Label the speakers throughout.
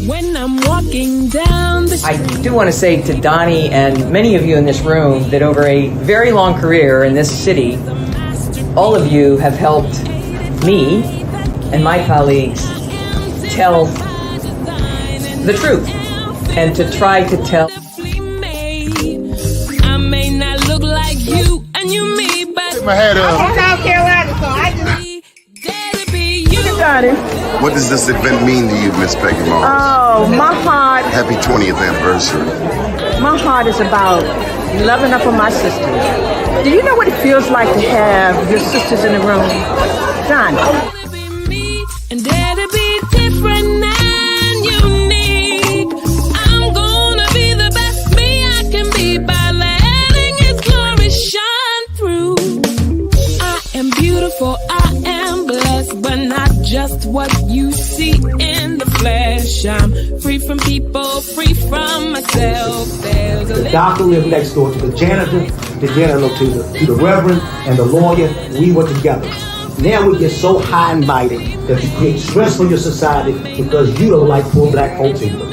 Speaker 1: when I'm walking down the street.
Speaker 2: I do want to say to Donnie and many of you in this room that over a very long career in this city, all of you have helped me and my colleagues tell the truth and to try to tell.
Speaker 1: I may not look like you and you me, but
Speaker 3: Put my hat up.
Speaker 4: I'm South Carolina, so I just...
Speaker 1: gotta be you.
Speaker 3: What does this event mean to you, Miss Peggy Morris?
Speaker 5: Oh, my heart,
Speaker 3: Happy 20th anniversary.
Speaker 5: my heart is about loving up on my sisters. Do you know what it feels like to have your sisters in the room? John.
Speaker 1: Gotta be me and dare to be different and unique. I'm gonna be the best me I can be by letting His glory shine through. I am beautiful, I am blessed, but not just what you see in the flesh. I'm free from people, free from myself. There's a
Speaker 6: The doctor lived next door to the janitor, to the reverend, and the lawyer. We were together. Now we get so high and mighty that you create stress for your society because you don't like poor black folks either.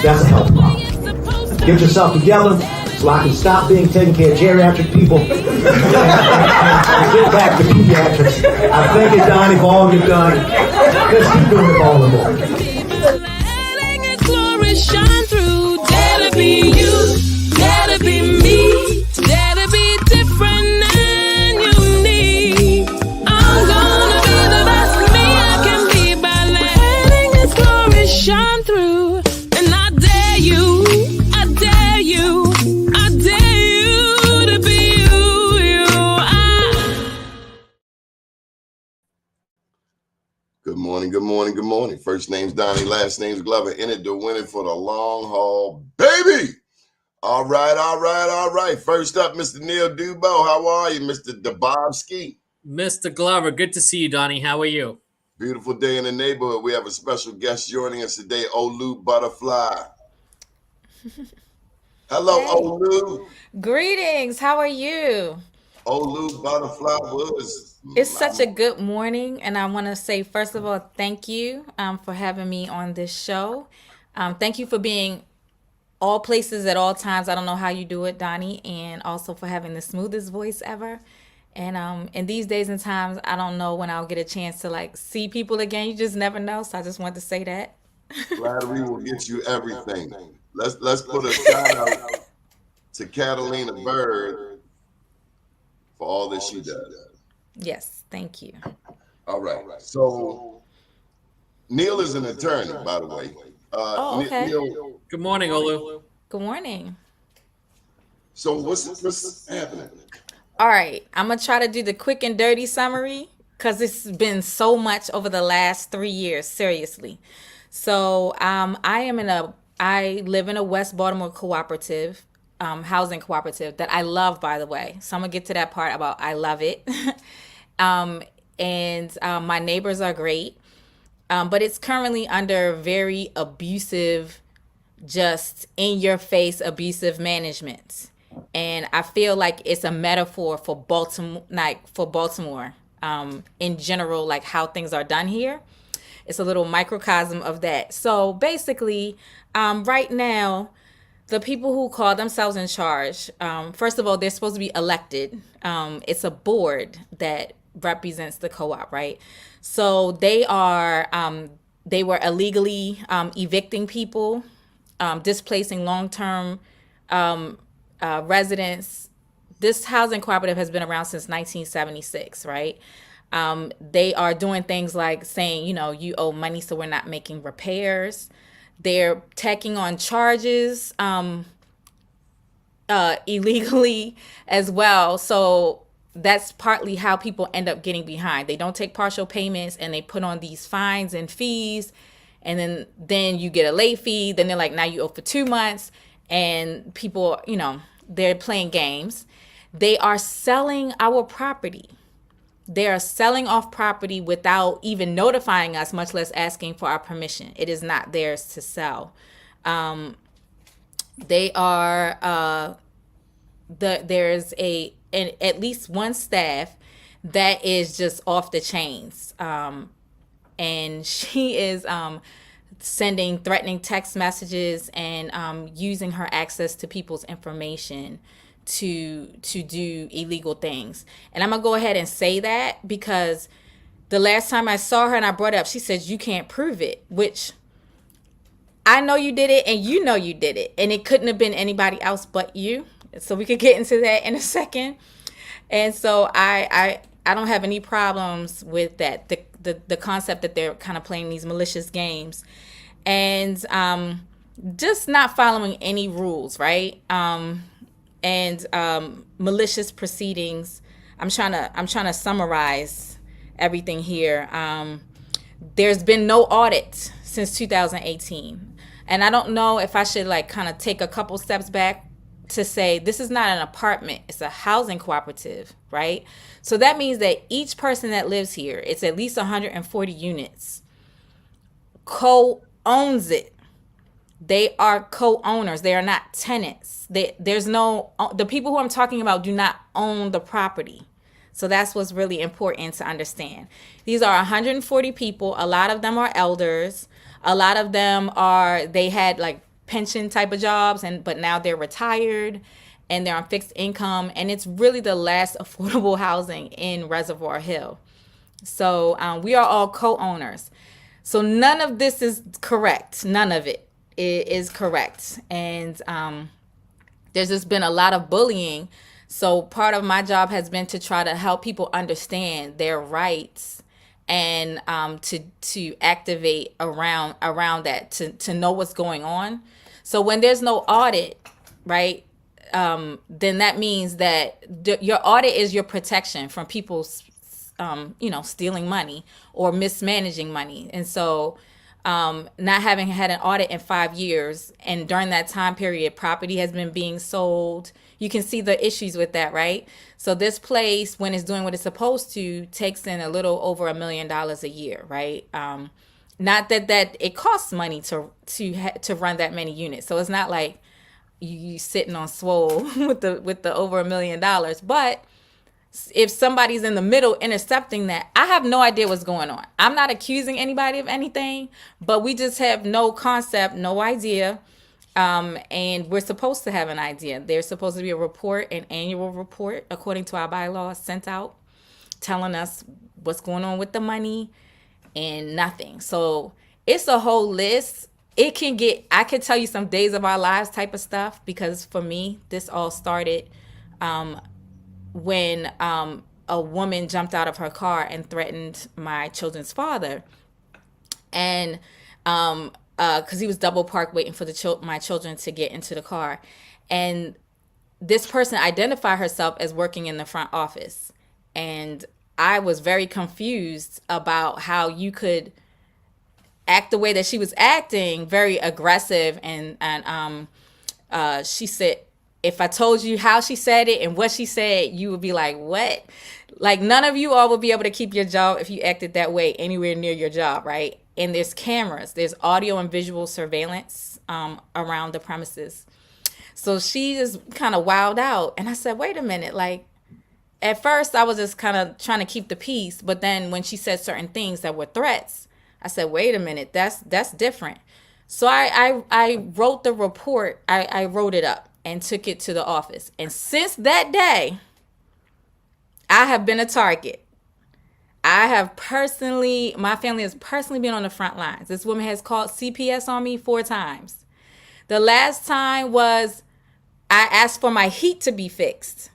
Speaker 6: That's a health problem. Get yourself together so I can stop being taking care of geriatric people and get back to pediatrics. I thank you, Donnie, for all you've done. Let's keep doing it for all the more.
Speaker 1: letting His glory shine through. Dare to be you, dare to be me, dare to be different and unique. I'm gonna be the best me I can be by letting His glory shine through. And I dare you, I dare you, I dare you to be you.
Speaker 3: Good morning, good morning, good morning. First name's Donnie, last name's Glover. In it to win it for the long haul, baby. All right, all right, all right. First up, Mr. Neil Dubo. How are you, Mr. Dabowski?
Speaker 7: Mr. Glover, good to see you, Donnie. How are you?
Speaker 3: Beautiful day in the neighborhood. We have a special guest joining us today, Olu Butterfly. Hello,
Speaker 8: Hey.
Speaker 3: Olu.
Speaker 8: Greetings. How are you?
Speaker 3: Olu Butterfly Woods.
Speaker 8: It's such a good morning, and I want to say, first of all, thank you for having me on this show. Thank you for being all places at all times. I don't know how you do it, Donnie, and also for having the smoothest voice ever. And in these days and times, I don't know when I'll get a chance to like see people again. You just never know. So I just want to say that.
Speaker 3: Flattery will get you everything. Let's put a shout out to Catalina Bird for all that she does.
Speaker 8: Yes, thank you.
Speaker 3: All right. So Neil is an attorney, by the way.
Speaker 8: Oh, okay.
Speaker 3: Neil,
Speaker 7: Good morning, Olu.
Speaker 8: Good morning.
Speaker 3: so what's happening?
Speaker 8: All right, I'm gonna try to do the quick and dirty summary because it's been so much over the last 3 years. Seriously, so I live in a West Baltimore cooperative, housing cooperative that I love, by the way. So I'm gonna get to that part about I love it, and my neighbors are great, but it's currently under very abusive, just in your face abusive management. And I feel like it's a metaphor for Baltimore, in general, like how things are done here. It's a little microcosm of that. So basically, right now, the people who call themselves in charge, first of all, they're supposed to be elected. It's a board that represents the co-op, right? So they were illegally evicting people, displacing long-term residents. This housing cooperative has been around since 1976, right? They are doing things like saying, you owe money, so we're not making repairs. They're tacking on charges illegally as well. So that's partly how people end up getting behind. They don't take partial payments and they put on these fines and fees. And then you get a late fee. Then they're like, now you owe for 2 months. And people, they're playing games. They are selling our property. They are selling off property without even notifying us, much less asking for our permission. It is not theirs to sell. They are, there's at least one staff that is just off the chains. And she is sending threatening text messages and using her access to people's information to do illegal things. And I'm gonna go ahead and say that because the last time I saw her and I brought it up, she said, you can't prove it, which I know you did it and you know you did it. And it couldn't have been anybody else but you. So we could get into that in a second. And so I don't have any problems with that. The concept that they're kind of playing these malicious games and just not following any rules, right? And malicious proceedings. I'm trying to summarize everything here. There's been no audit since 2018. And I don't know if I should kind of take a couple steps back to say this is not an apartment, it's a housing cooperative, right? So that means that each person that lives here, it's at least 140 units, co-owns it. They are co-owners. They are not tenants. The people who I'm talking about do not own the property. So that's what's really important to understand. These are 140 people. A lot of them are elders. A lot of them they had pension type of jobs, but now they're retired and they're on fixed income. And it's really the last affordable housing in Reservoir Hill. So we are all co-owners. So none of this is correct. None of it is correct. And there's just been a lot of bullying. So part of my job has been to try to help people understand their rights and to activate around that, to know what's going on. So when there's no audit, right, then that means that your audit is your protection from people, stealing money or mismanaging money. And so not having had an audit in 5 years, and during that time period, property has been being sold. You can see the issues with that, right? So this place, when it's doing what it's supposed to, takes in a little over $1 million a year, right? Not that it costs money to run that many units. So it's not like you sitting on swole with the over $1 million. But if somebody's in the middle intercepting that, I have no idea what's going on. I'm not accusing anybody of anything, but we just have no concept, no idea. And we're supposed to have an idea. There's supposed to be a report, an annual report, according to our bylaws, sent out, telling us what's going on with the money, and nothing. So it's a whole list. I could tell you some days of our lives type of stuff, because for me, this all started when a woman jumped out of her car and threatened my children's father. And because he was double parked waiting for my children to get into the car. And this person identified herself as working in the front office. And I was very confused about how you could act the way that she was acting, very aggressive. And she said, if I told you how she said it and what she said, you would be like, what? Like, none of you all would be able to keep your job if you acted that way anywhere near your job, right? And there's cameras, there's audio and visual surveillance around the premises. So she just kind of wowed out. And I said, wait a minute. Like, at first I was just kind of trying to keep the peace. But then when she said certain things that were threats, I said, wait a minute, that's different. So I wrote the report. I wrote it up and took it to the office. And since that day, I have been a target. My family has personally been on the front lines. This woman has called CPS on me 4 times. The last time was I asked for my heat to be fixed.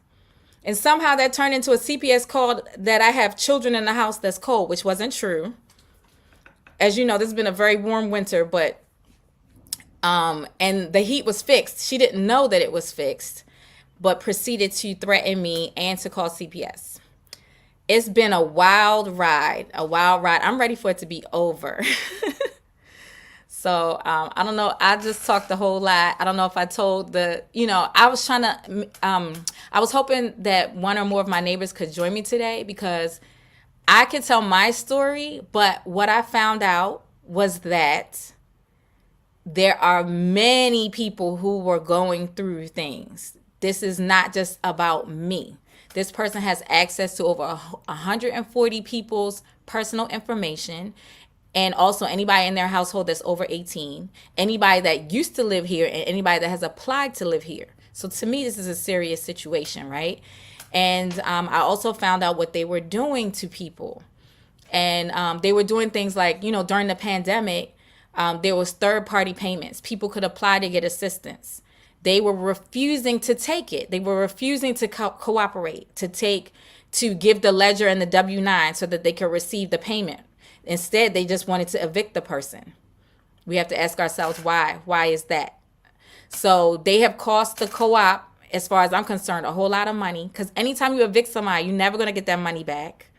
Speaker 8: And somehow that turned into a CPS call that I have children in the house that's cold, which wasn't true. As you know, this has been a very warm winter, but and the heat was fixed. She didn't know that it was fixed, but proceeded to threaten me and to call CPS. It's been a wild ride. I'm ready for it to be over. So I don't know. I just talked a whole lot. I don't know if I told I was hoping that one or more of my neighbors could join me today, because I could tell my story, but what I found out was that there are many people who were going through things. This is not just about me. This person has access to over 140 people's personal information. and also anybody in their household that's over 18, anybody that used to live here, and anybody that has applied to live here. So to me, this is a serious situation, right? And I also found out what they were doing to people. And they were doing things like, during the pandemic, there was third-party payments. People could apply to get assistance. They were refusing to take it. They were refusing to cooperate, to give the ledger and the W-9 so that they could receive the payment. Instead, they just wanted to evict the person. We have to ask ourselves why. Why is that? So they have cost the co-op, as far as I'm concerned, a whole lot of money, because anytime you evict somebody, you're never going to get that money back.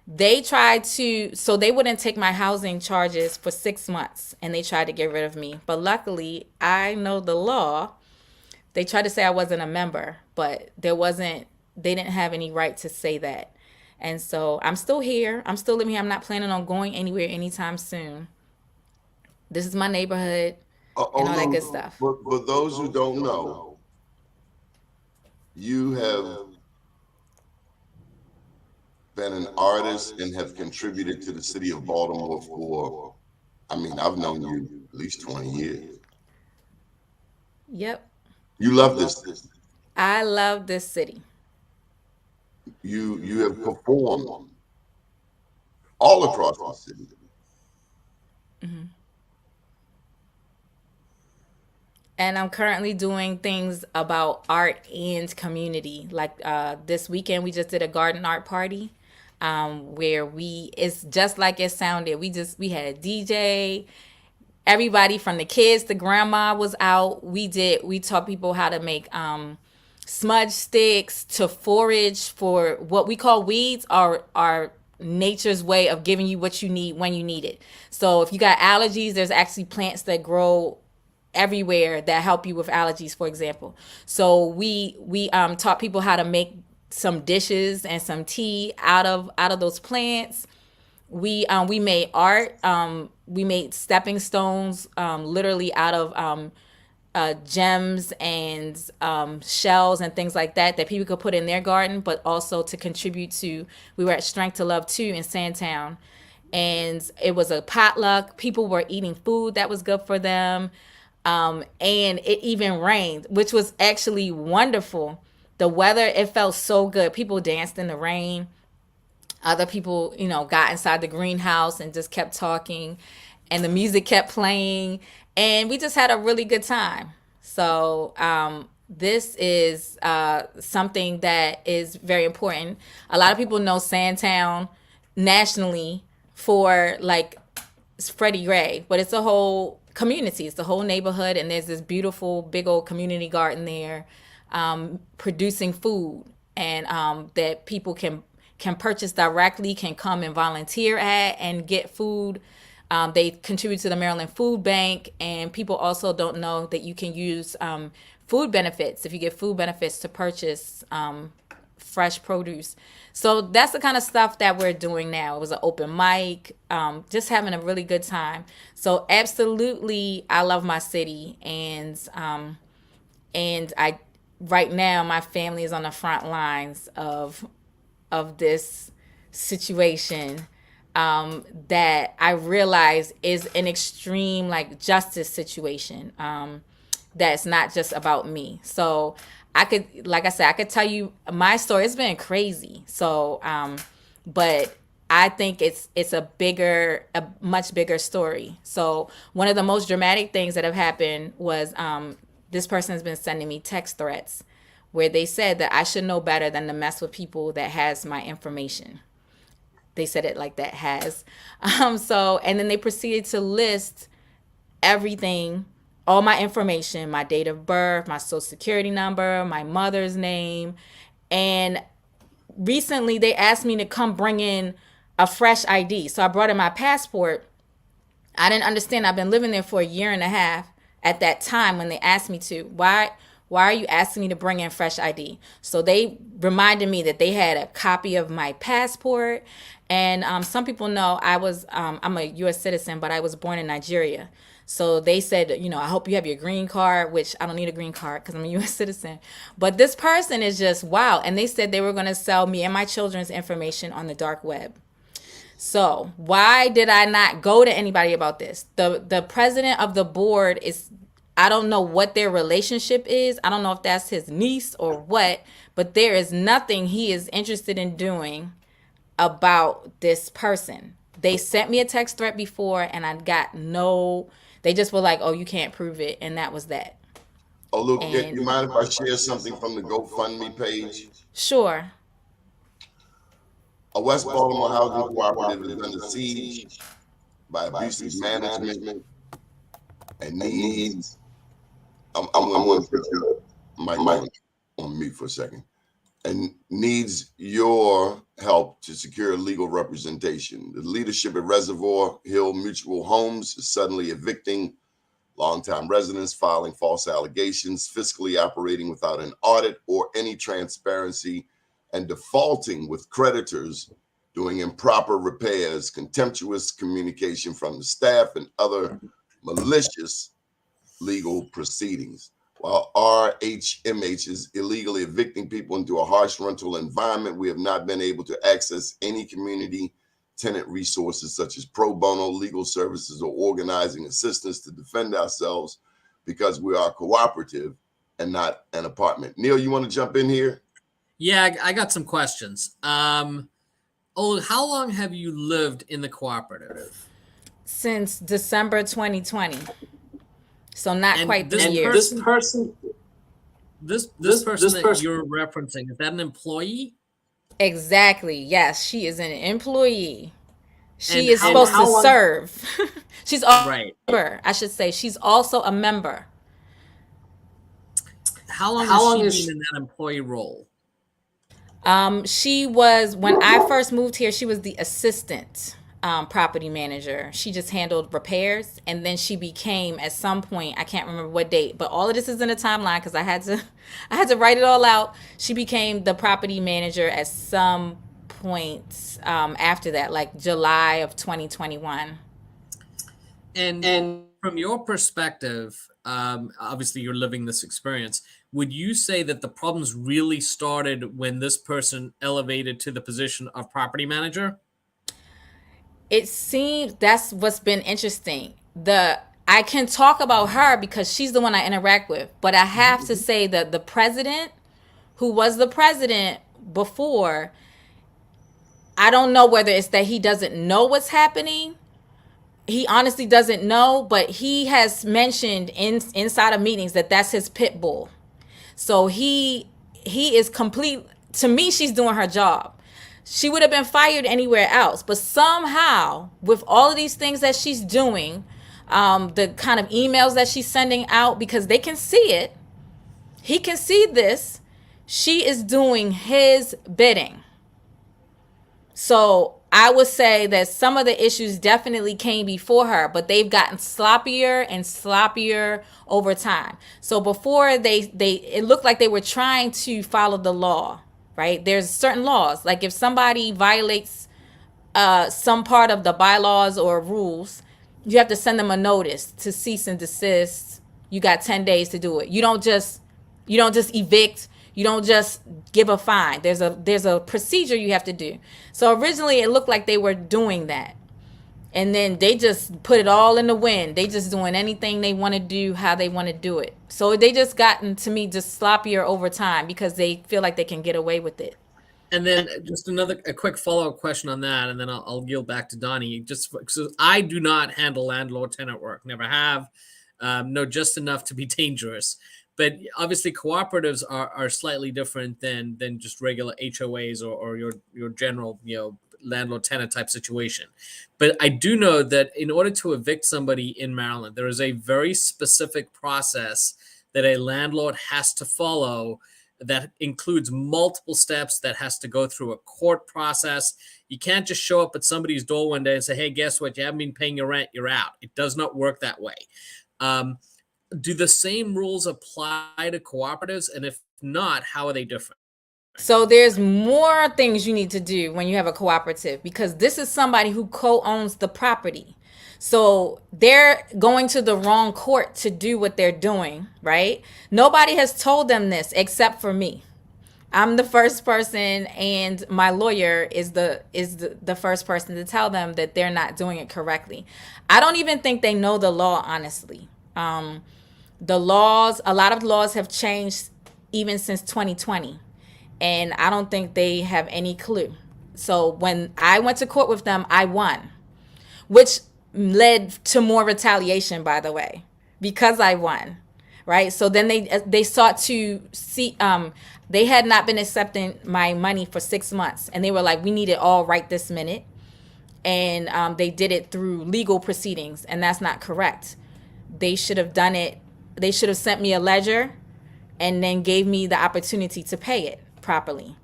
Speaker 8: They tried so they wouldn't take my housing charges for 6 months, and they tried to get rid of me. But luckily, I know the law. They tried to say I wasn't a member, but they didn't have any right to say that. And so I'm still here. I'm still living here. I'm not planning on going anywhere anytime soon. This is my neighborhood and all that good stuff.
Speaker 3: For those who don't know, you have been an artist and have contributed to the city of Baltimore for, I've known you at least 20 years.
Speaker 8: Yep.
Speaker 3: You love this city.
Speaker 8: I love this city.
Speaker 3: You have performed all across the city.
Speaker 8: Mm-hmm. And I'm currently doing things about art and community. Like this weekend, we just did a garden art party where it's just like it sounded. We had a DJ. Everybody from the kids to grandma was out. We taught people how to make smudge sticks, to forage for what we call weeds, are nature's way of giving you what you need when you need it. So if you got allergies, there's actually plants that grow everywhere that help you with allergies, for example. So we taught people how to make some dishes and some tea out of those plants. We made art. We made stepping stones, literally out of gems and shells and things like that people could put in their garden, but also to contribute to. We were at Strength to Love 2 in Sandtown, and it was a potluck. People were eating food that was good for them. And it even rained, which was actually wonderful. The weather, it felt so good. People danced in the rain. Other people, got inside the greenhouse and just kept talking, and the music kept playing, and we just had a really good time. So this is something that is very important. A lot of people know Sandtown nationally for like Freddie Gray, but it's a whole community. It's the whole neighborhood, and there's this beautiful big old community garden there, producing food, and that people can purchase directly, can come and volunteer at and get food. They contribute to the Maryland Food Bank, and people also don't know that you can use food benefits, if you get food benefits, to purchase fresh produce. So that's the kind of stuff that we're doing now. It was an open mic, just having a really good time. So absolutely, I love my city, and I right now my family is on the front lines of this situation that I realize is an extreme justice situation that's not just about me. So I could, like I said, I could tell you my story. It's been crazy. So, but I think it's a much bigger story. So one of the most dramatic things that have happened was this person has been sending me text threats where they said that I should know better than to mess with people that has my information. They said it like that, has. And then they proceeded to list everything, all my information, my date of birth, my social security number, my mother's name. And recently they asked me to come bring in a fresh ID. So I brought in my passport. I didn't understand. I've been living there for a year and a half at that time when they asked me to. Why are you asking me to bring in fresh ID? So they reminded me that they had a copy of my passport. And some people know I'm a U.S. citizen, but I was born in Nigeria. So they said, I hope you have your green card, which I don't need a green card because I'm a U.S. citizen. But this person is just wow. And they said they were going to sell me and my children's information on the dark web. So why did I not go to anybody about this? The president of the board is, I don't know what their relationship is. I don't know if that's his niece or what, but there is nothing he is interested in doing about this person. They sent me a text threat before and I got no, they just were like, oh, you can't prove it. And that was that.
Speaker 3: Oh, look,
Speaker 8: And
Speaker 3: you mind if I share something from the GoFundMe page?
Speaker 8: sure.
Speaker 3: A West Baltimore housing cooperative is under siege by abusive management and needs. I'm going to put your mic on mute for a second. And needs your help to secure legal representation. The leadership at Reservoir Hill Mutual Homes is suddenly evicting longtime residents, filing false allegations, fiscally operating without an audit or any transparency, and defaulting with creditors, doing improper repairs, contemptuous communication from the staff, and other malicious legal proceedings. While RHMH is illegally evicting people into a harsh rental environment, we have not been able to access any community tenant resources such as pro bono legal services or organizing assistance to defend ourselves because we are cooperative and not an apartment. Neil, you want to jump in here?
Speaker 7: Yeah, I got some questions. How long have you lived in the cooperative?
Speaker 8: Since December 2020. So not
Speaker 7: And
Speaker 8: quite 3
Speaker 7: this
Speaker 8: years.
Speaker 7: This person that you're referencing, is that an employee?
Speaker 8: Exactly. Yes, she is an employee. She
Speaker 7: And
Speaker 8: is
Speaker 7: how-
Speaker 8: supposed
Speaker 7: how
Speaker 8: to
Speaker 7: long-
Speaker 8: serve. She's also
Speaker 7: Right.
Speaker 8: a member, I should say. She's also a member.
Speaker 7: How long has she been in that employee role?
Speaker 8: She was, when I first moved here, she was the assistant property manager. She just handled repairs, and then she became, at some point, I can't remember what date, but all of this is in a timeline because I had to write it all out. She became the property manager at some point after that, like July of 2021.
Speaker 7: And from your perspective, obviously you're living this experience. Would you say that the problems really started when this person elevated to the position of property manager?
Speaker 8: It seems that's what's been interesting. I can talk about her because she's the one I interact with, but I have to say that the president, who was the president before, I don't know whether it's that he doesn't know what's happening. He honestly doesn't know, but he has mentioned inside of meetings that that's his pit bull. So he is complete. To me, she's doing her job. She would have been fired anywhere else, but somehow with all of these things that she's doing, the kind of emails that she's sending out, because they can see it, he can see this, she is doing his bidding. So I would say that some of the issues definitely came before her, but they've gotten sloppier and sloppier over time. So before it looked like they were trying to follow the law, right? There's certain laws. Like if somebody violates some part of the bylaws or rules, you have to send them a notice to cease and desist. You got 10 days to do it. You don't just evict. You don't just give a fine. There's a procedure you have to do. So originally it looked like they were doing that. And then they just put it all in the wind. They just doing anything they want to do, how they want to do it. So they just gotten, to me, just sloppier over time because they feel like they can get away with it.
Speaker 7: And then just a quick follow-up question on that, and then I'll yield back to Donnie. Just so I do not handle landlord-tenant work, never have, know just enough to be dangerous. But obviously, cooperatives are slightly different than just regular HOAs or your general landlord-tenant type situation. But I do know that in order to evict somebody in Maryland, there is a very specific process that a landlord has to follow that includes multiple steps, that has to go through a court process. You can't just show up at somebody's door one day and say, hey, guess what? You haven't been paying your rent. You're out. It does not work that way. Do the same rules apply to cooperatives? And if not, how are they different?
Speaker 8: So there's more things you need to do when you have a cooperative, because this is somebody who co-owns the property. So they're going to the wrong court to do what they're doing, right? Nobody has told them this except for me. I'm the first person, and my lawyer is the first person to tell them that they're not doing it correctly. I don't even think they know the law, honestly. The laws, a lot of laws have changed even since 2020, and I don't think they have any clue. So when I went to court with them, I won, which led to more retaliation, by the way, because I won. Right. So then they sought to see, they had not been accepting my money for 6 months, and they were like, we need it all right this minute. And they did it through legal proceedings, and that's not correct. They should have done it. They should have sent me a ledger and then gave me the opportunity to pay it properly.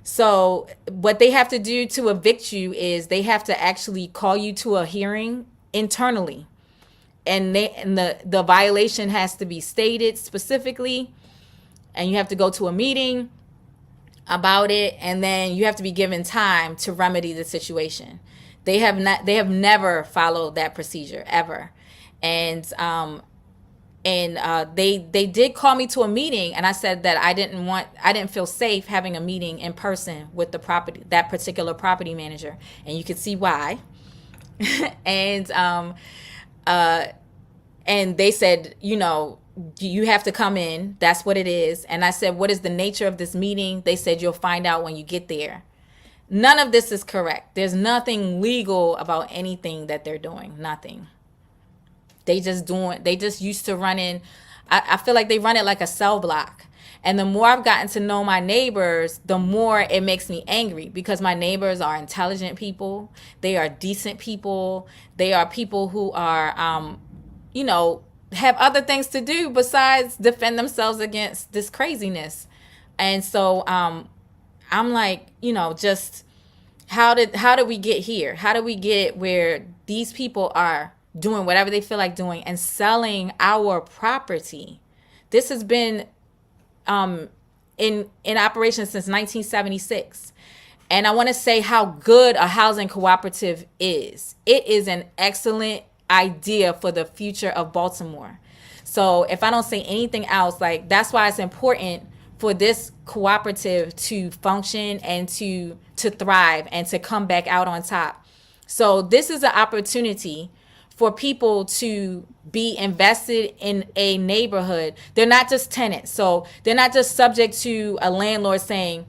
Speaker 8: So what they have to do to evict you is they have to actually call you to a hearing internally. And the violation has to be stated specifically, and you have to go to a meeting about it, and then you have to be given time to remedy the situation. They have never followed that procedure ever. And they did call me to a meeting, and I said that I didn't feel safe having a meeting in person with that particular property manager, and you could see why. And they said, you have to come in. That's what it is. And I said, what is the nature of this meeting? They said, you'll find out when you get there. None of this is correct. There's nothing legal about anything that they're doing. Nothing. They just used to running. I feel like they run it like a cell block. And the more I've gotten to know my neighbors, the more it makes me angry, because my neighbors are intelligent people. They are decent people. They are people who are, have other things to do besides defend themselves against this craziness. And so I'm like, just how did we get here? How did we get where these people are doing whatever they feel like doing and selling our property? This has been in operation since 1976. And I want to say how good a housing cooperative is. It is an excellent idea for the future of Baltimore. So if I don't say anything else, that's why it's important for this cooperative to function and to thrive and to come back out on top. So this is an opportunity for people to be invested in a neighborhood. They're not just tenants. So they're not just subject to a landlord saying,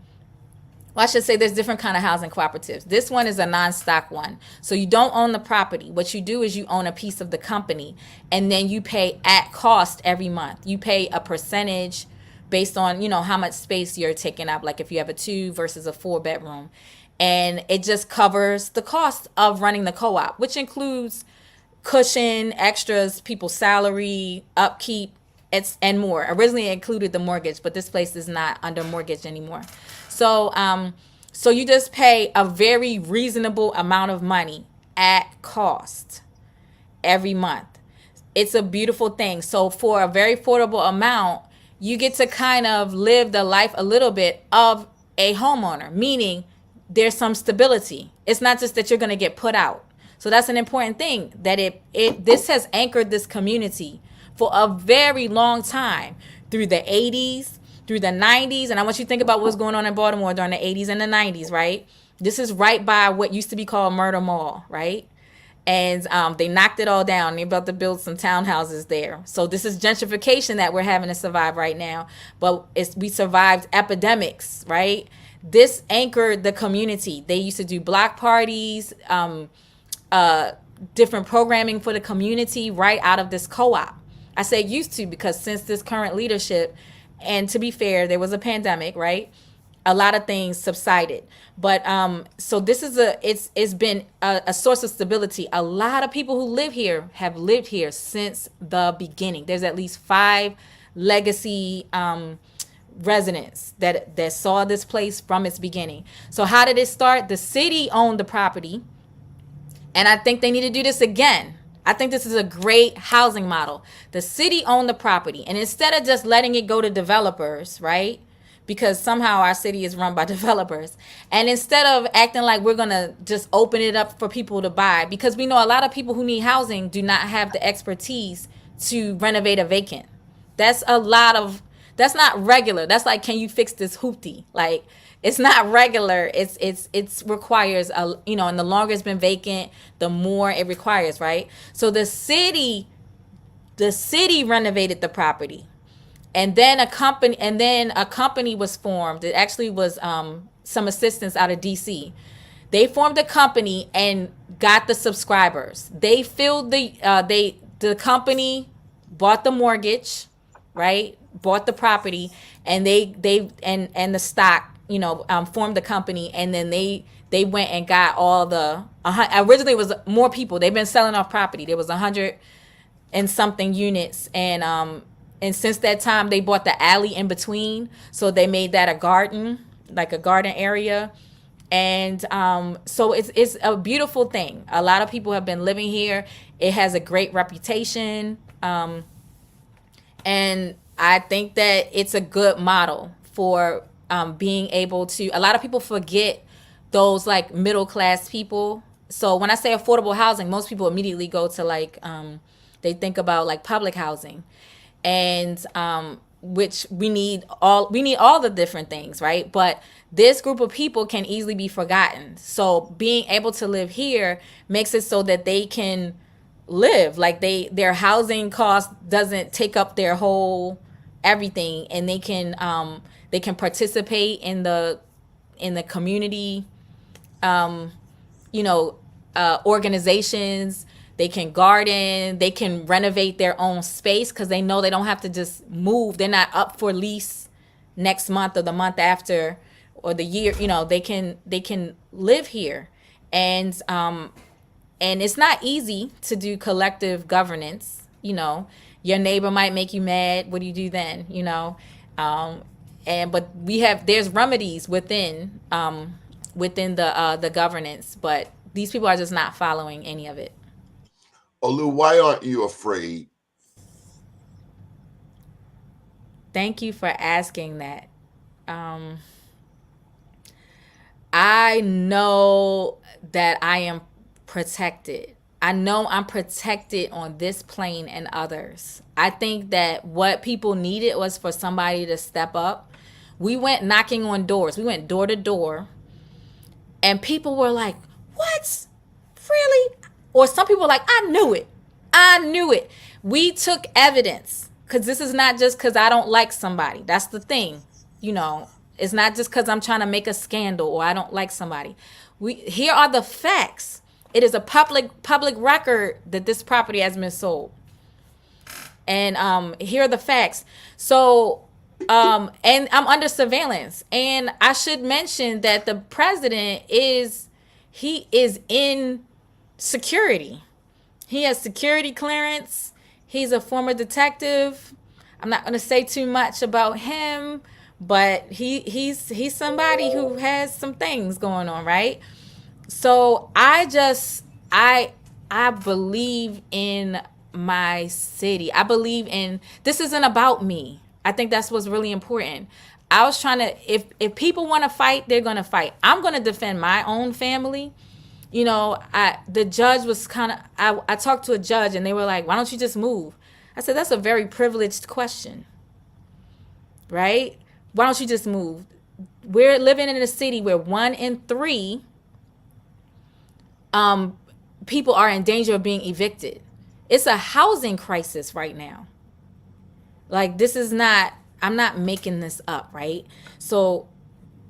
Speaker 8: well, I should say there's different kind of housing cooperatives. This one is a non-stock one. So you don't own the property. What you do is you own a piece of the company, and then you pay at cost every month. You pay a percentage based on, how much space you're taking up, like if you have a 2 versus a 4 bedroom. And it just covers the cost of running the co-op, which includes cushion, extras, people's salary, upkeep, and more. Originally it included the mortgage, but this place is not under mortgage anymore. So you just pay a very reasonable amount of money at cost every month. It's a beautiful thing. So for a very affordable amount, you get to kind of live the life a little bit of a homeowner, meaning there's some stability. It's not just that you're going to get put out. So that's an important thing, that this has anchored this community for a very long time, through the 80s, through the 90s. And I want you to think about what's going on in Baltimore during the 80s and the 90s, right? This is right by what used to be called Murder Mall, right? And they knocked it all down. They're about to build some townhouses there. So this is gentrification that we're having to survive right now. But we survived epidemics, right? This anchored the community. They used to do block parties, different programming for the community right out of this co-op. I say used to because since this current leadership, and to be fair, there was a pandemic, right? A lot of things subsided. But so this is it's been a source of stability. A lot of people who live here have lived here since the beginning. There's at least 5 legacy residents that saw this place from its beginning. So how did it start? The city owned the property. And I think they need to do this again. I think this is a great housing model. The city owned the property. And instead of just letting it go to developers, right? Because somehow our city is run by developers. And instead of acting like we're going to just open it up for people to buy, because we know a lot of people who need housing do not have the expertise to renovate a vacant. That's a lot of That's not regular. That's like, can you fix this hoopty? Like, it's not regular. It's requires a, you know, and the longer it's been vacant, the more it requires, right? So the city renovated the property, and then a company was formed. It actually was some assistance out of DC. They formed a company and got the subscribers. They filled the company bought the mortgage, right? Bought the property, and they the stock, you know, formed the company, and then they went and got all the originally it was more people. They've been selling off property. There was 100 and something units, and since that time they bought the alley in between, so they made that a garden, like a garden area. And so it's a beautiful thing. A lot of people have been living here. It has a great reputation, and I think that it's a good model for being able to. A lot of people forget those like middle class people. So when I say affordable housing, most people immediately go to like they think about like public housing, and which we need all the different things, right? But this group of people can easily be forgotten. So being able to live here makes it so that they can live like their housing cost doesn't take up their whole everything, and they can participate in the community, organizations. They can garden, they can renovate their own space because they know they don't have to just move. They're not up for lease next month or the month after or the year. You know, they can live here, and it's not easy to do collective governance. You know, your neighbor might make you mad. What do you do then? You know, but there's remedies within the governance, but these people are just not following any of it.
Speaker 3: Olu, why aren't you afraid?
Speaker 8: Thank you for asking that. I know that I am protected. I know I'm protected on this plane and others. I think that what people needed was for somebody to step up. We went knocking on doors. We went door to door, and people were like, "What? Really?" Or some people were like, I knew it. We took evidence, because this is not just because I don't like somebody. That's the thing. You know, it's not just because I'm trying to make a scandal or I don't like somebody. Here are the facts. It is a public record that this property has been sold. And here are the facts. So, and I'm under surveillance. And I should mention that the president is in security. He has security clearance. He's a former detective. I'm not going to say too much about him, but he's somebody who has some things going on, right? So I believe in my city. I believe in, this isn't about me. I think that's what's really important. I was trying to, if people want to fight, they're going to fight. I'm going to defend my own family. You know, the judge was I talked to a judge and they were like, why don't you just move? I said, that's a very privileged question, right? Why don't you just move? We're living in a city where 1 in 3 people are in danger of being evicted. It's a housing crisis right now. Like, I'm not making this up, right? So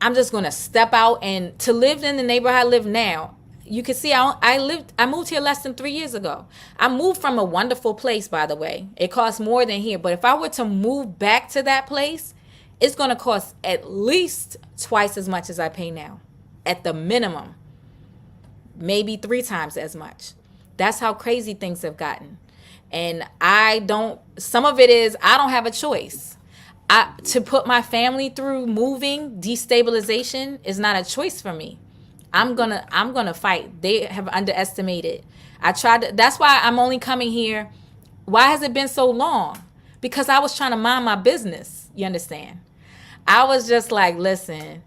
Speaker 8: I'm just going to step out, and to live in the neighborhood I live now, you can see I moved here less than 3 years ago. I moved from a wonderful place, by the way. It costs more than here. But if I were to move back to that place, it's going to cost at least twice as much as I pay now, at the minimum. Maybe 3 times as much. That's how crazy things have gotten. And some of it is I don't have a choice. To put my family through moving, destabilization is not a choice for me. I'm gonna fight. They have underestimated. That's why I'm only coming here. Why has it been so long? Because I was trying to mind my business. You understand? I was just like, listen,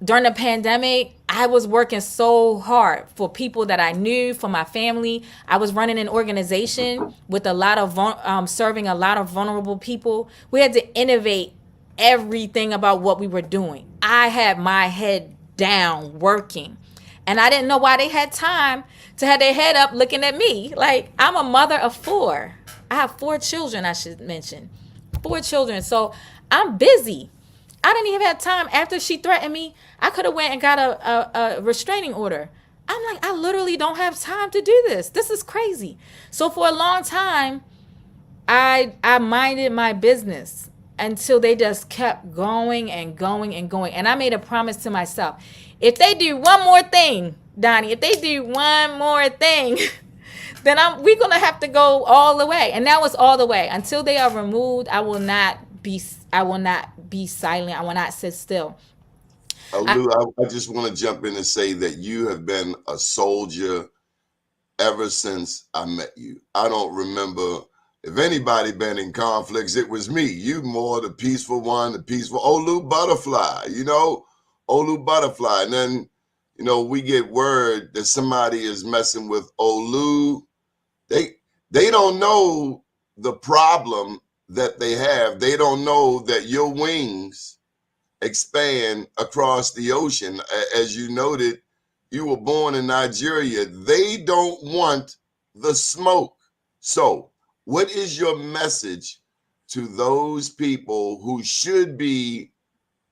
Speaker 8: during the pandemic, I was working so hard for people that I knew, for my family. I was running an organization with a lot of serving a lot of vulnerable people. We had to innovate everything about what we were doing. I had my head down working. And I didn't know why they had time to have their head up looking at me. Like, I'm a mother of 4. I have 4 children, I should mention. 4 children. So I'm busy. I didn't even have time. After she threatened me, I could have went and got a restraining order. I'm like, I literally don't have time to do this. This is crazy. So for a long time, I minded my business until they just kept going and going and going. And I made a promise to myself. If they do one more thing, Donnie, if they do one more thing, then we're going to have to go all the way. And that was all the way. Until they are removed, I will not be silent. I will not sit still.
Speaker 3: Lou, I just want to jump in and say that you have been a soldier ever since I met you. I don't remember if anybody been in conflicts, it was me. You more the peaceful one, the peaceful Olu Butterfly, Olu Butterfly. And then, we get word that somebody is messing with Olu. They don't know the problem that they have. They don't know that your wings expand across the ocean. As you noted, you were born in Nigeria. They don't want the smoke. So what is your message to those people who should be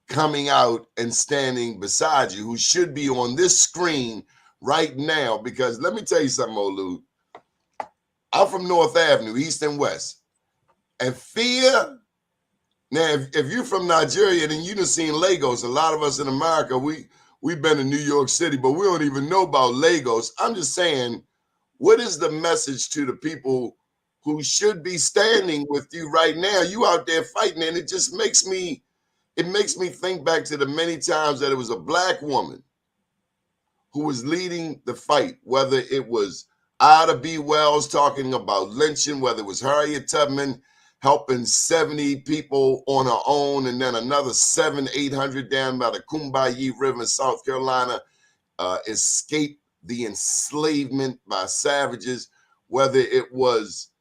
Speaker 3: coming out and standing beside you, who should be on this screen right now? Because let me tell you something, Olu. I'm from North Avenue, East and West. And fear, now, if you're from Nigeria, then you done seen Lagos. A lot of us in America, we've been to New York City, but we don't even know about Lagos. I'm just saying, what is the message to the people who should be standing with you right now? You out there fighting, and it just makes me think back to the many times that it was a Black woman who was leading the fight, whether it was Ida B. Wells talking about lynching, whether it was Harriet Tubman helping 70 people on her own, and then another 800 down by the Combahee River in South Carolina escape the enslavement by savages, whether it was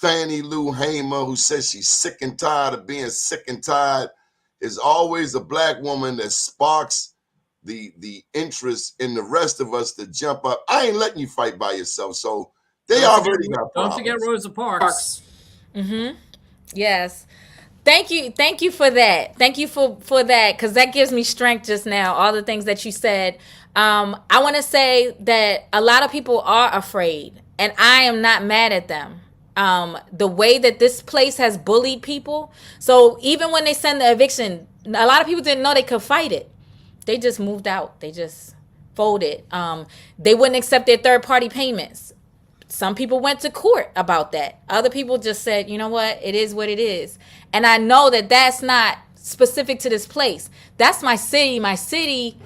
Speaker 3: Fannie Lou Hamer, who says she's sick and tired of being sick and tired. Is always a Black woman that sparks the interest in the rest of us to jump up. I ain't letting you fight by yourself. So they already got problems.
Speaker 7: Don't forget Rosa Parks.
Speaker 8: Mm-hmm. Yes. Thank you for that. Thank you for that, because that gives me strength just now, all the things that you said. I want to say that a lot of people are afraid, and I am not mad at them. The way that this place has bullied people. So even when they send the eviction, a lot of people didn't know they could fight it. They just moved out. They just folded. They wouldn't accept their third-party payments. Some people went to court about that. Other people just said, you know what? It is what it is. And I know that that's not specific to this place. That's my city. My city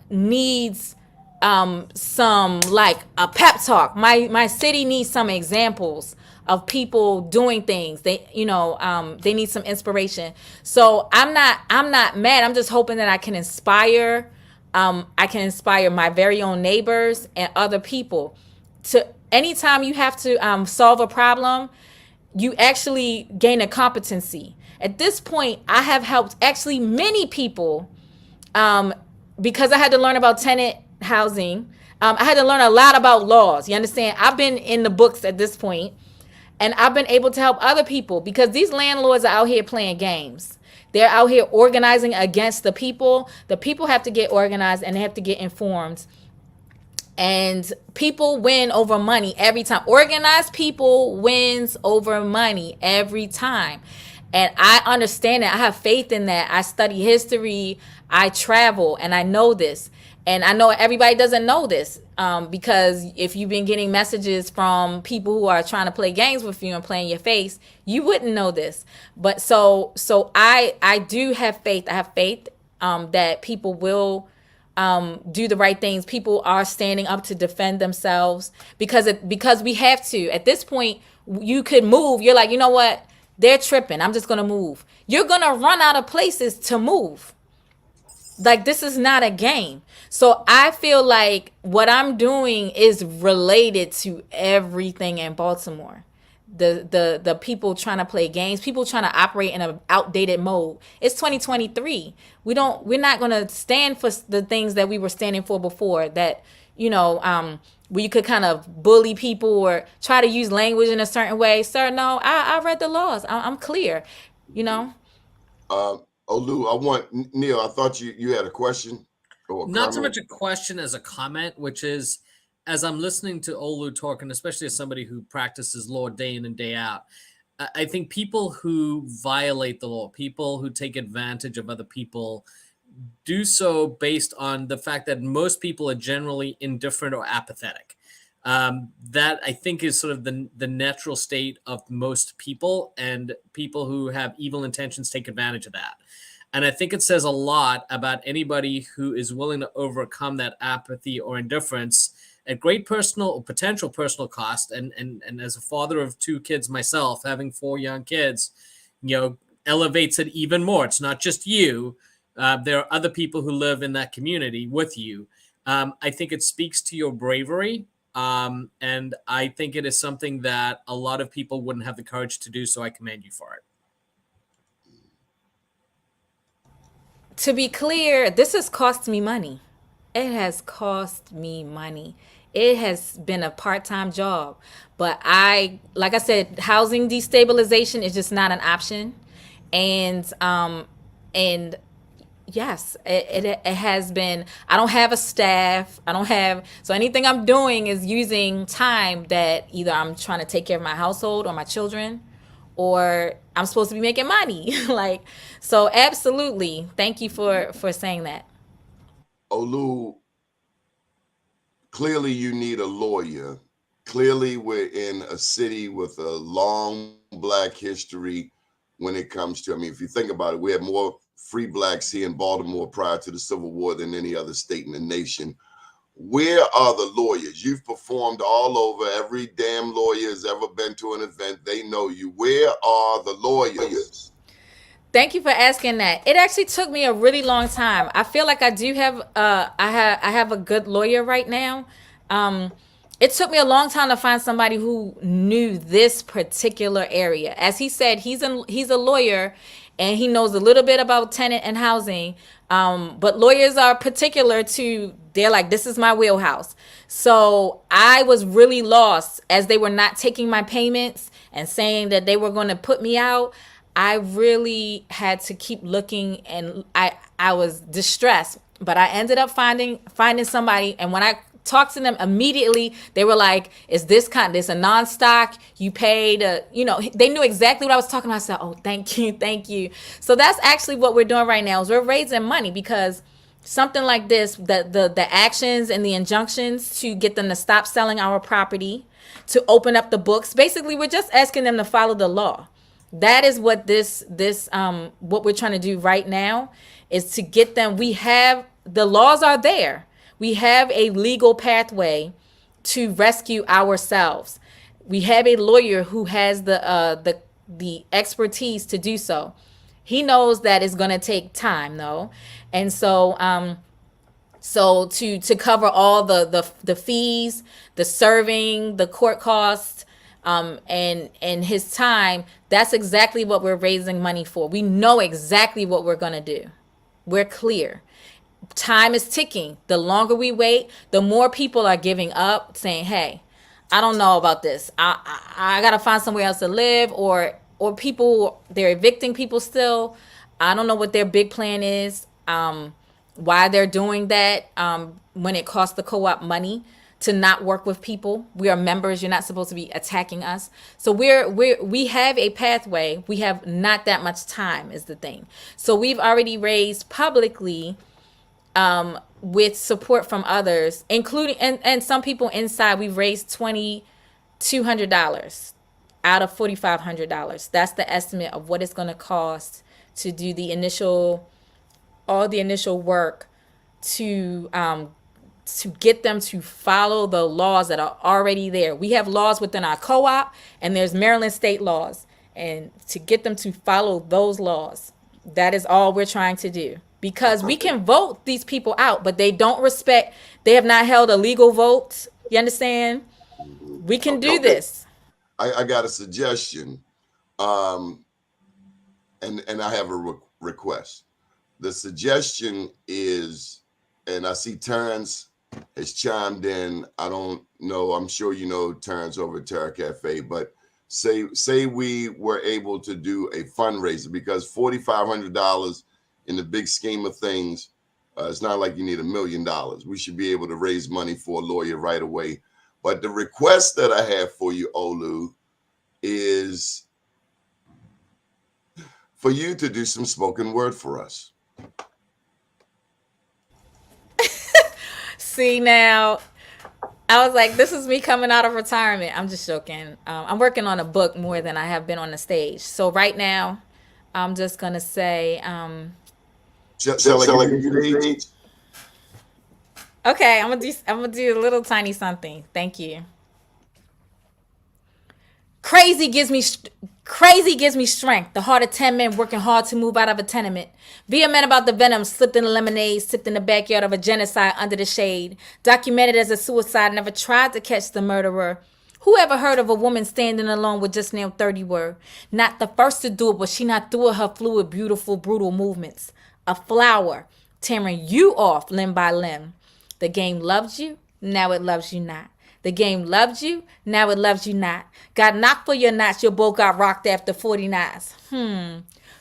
Speaker 8: needs some, like, a pep talk. My city needs some examples of people doing things. They need some inspiration. So I'm not mad. I'm just hoping that I can inspire my very own neighbors and other people. To anytime you have to solve a problem, you actually gain a competency. At this point, I have helped actually many people because I had to learn about tenant housing. I had to learn a lot about laws. You understand? I've been in the books at this point, and I've been able to help other people because these landlords are out here playing games. They're out here organizing against the people. The people have to get organized and they have to get informed. And people win over money every time. Organized people wins over money every time. And I understand that. I have faith in that. I study history. I travel, and I know this. And I know everybody doesn't know this because if you've been getting messages from people who are trying to play games with you and play in your face, you wouldn't know this. But so I do have faith. I have faith that people will do the right things. People are standing up to defend themselves because we have to. At this point, you could move. You're like, you know what? They're tripping. I'm just going to move. You're going to run out of places to move. Like, this is not a game. So I feel like what I'm doing is related to everything in Baltimore. the people trying to play games, people trying to operate in an outdated mode. It's 2023. We're not going to stand for the things that we were standing for before, that, where you could kind of bully people or try to use language in a certain way. Sir, no, I read the laws. I'm clear,
Speaker 3: Olu, Neil, I thought you had a question or a
Speaker 7: Not so
Speaker 3: comment.
Speaker 7: much a question as a comment, which is, as I'm listening to Olu talk, and especially as somebody who practices law day in and day out, I think people who violate the law, people who take advantage of other people, do so based on the fact that most people are generally indifferent or apathetic. That I think is sort of the natural state of most people, and people who have evil intentions take advantage of that. And I think it says a lot about anybody who is willing to overcome that apathy or indifference at great personal or potential personal cost. And as a father of 2 kids myself, having 4 young kids, elevates it even more. It's not just you. There are other people who live in that community with you. I think it speaks to your bravery. And I think it is something that a lot of people wouldn't have the courage to do. So I commend you for it.
Speaker 8: To be clear, this has cost me money. It has cost me money. It has been a part-time job, but like I said, housing destabilization is just not an option. And yes, it has been. I don't have a staff. So anything I'm doing is using time that either I'm trying to take care of my household or my children, or I'm supposed to be making money. So absolutely. Thank you for saying that.
Speaker 3: Olu, clearly you need a lawyer. Clearly we're in a city with a long Black history when it comes to, if you think about it, we had more free Blacks here in Baltimore prior to the Civil War than any other state in the nation. Where are the lawyers? You've performed all over. Every damn lawyer has ever been to an event. They know you. Where are the lawyers?
Speaker 8: Thank you for asking that. It actually took me a really long time. I feel like I do have I have a good lawyer right now. It took me a long time to find somebody who knew this particular area. As he said, he's a lawyer, and he knows a little bit about tenant and housing. But lawyers are particular to, they're like, this is my wheelhouse. So I was really lost as they were not taking my payments and saying that they were going to put me out. I really had to keep looking, and I was distressed, but I ended up finding somebody. And when I talked to them immediately, they were like, is this a non-stock? You paid, they knew exactly what I was talking about. I said, oh, thank you. So that's actually what we're doing right now, is we're raising money, because something like this, the actions and the injunctions to get them to stop selling our property, to open up the books, basically we're just asking them to follow the law. That is what what we're trying to do right now, is to get them. The laws are there. We have a legal pathway to rescue ourselves. We have a lawyer who has the expertise to do so. He knows that it's going to take time, though, and so to cover all the fees, the serving, the court costs, and his time. That's exactly what we're raising money for. We know exactly what we're going to do. We're clear. Time is ticking. The longer we wait, the more people are giving up, saying, hey, I don't know about this. I got to find somewhere else to live, or people, they're evicting people still. I don't know what their big plan is, why they're doing that, when it costs the co-op money to not work with people. We are members. You're not supposed to be attacking us. So we have a pathway. We have not that much time is the thing. So we've already raised publicly, with support from others, including, and some people inside, we've raised $2,200 out of $4,500. That's the estimate of what it's going to cost to do all the initial work to get them to follow the laws that are already there. We have laws within our co-op, and there's Maryland state laws, and to get them to follow those laws, that is all we're trying to do. Because we can vote these people out, but they have not held a legal vote. You understand? We can do this.
Speaker 3: I got a suggestion, and I have a request. The suggestion is, and I see Terrence has chimed in. I don't know. I'm sure you know Terrence over at Terra Cafe, but say we were able to do a fundraiser, because $4,500 in the big scheme of things, it's not like you need $1 million. We should be able to raise money for a lawyer right away. But the request that I have for you, Olu, is for you to do some spoken word for us.
Speaker 8: See, now, I was like, this is me coming out of retirement. I'm just joking. I'm working on a book more than I have been on the stage. So right now, I'm just going to say...
Speaker 3: Shall I give you the stage?
Speaker 8: Okay, I'm gonna do a little tiny something. Thank you. Crazy gives me strength. The heart of 10 men working hard to move out of a tenement. Be a man about the venom, slipped in the lemonade, sipped in the backyard of a genocide under the shade. Documented as a suicide, never tried to catch the murderer. Who ever heard of a woman standing alone with just now 30 were? Not the first to do it, but she not through her fluid, beautiful, brutal movements. A flower tearing you off limb by limb. The game loved you, now it loves you not. The game loved you, now it loves you not. Got knocked for your knots, your boat got rocked after 49s.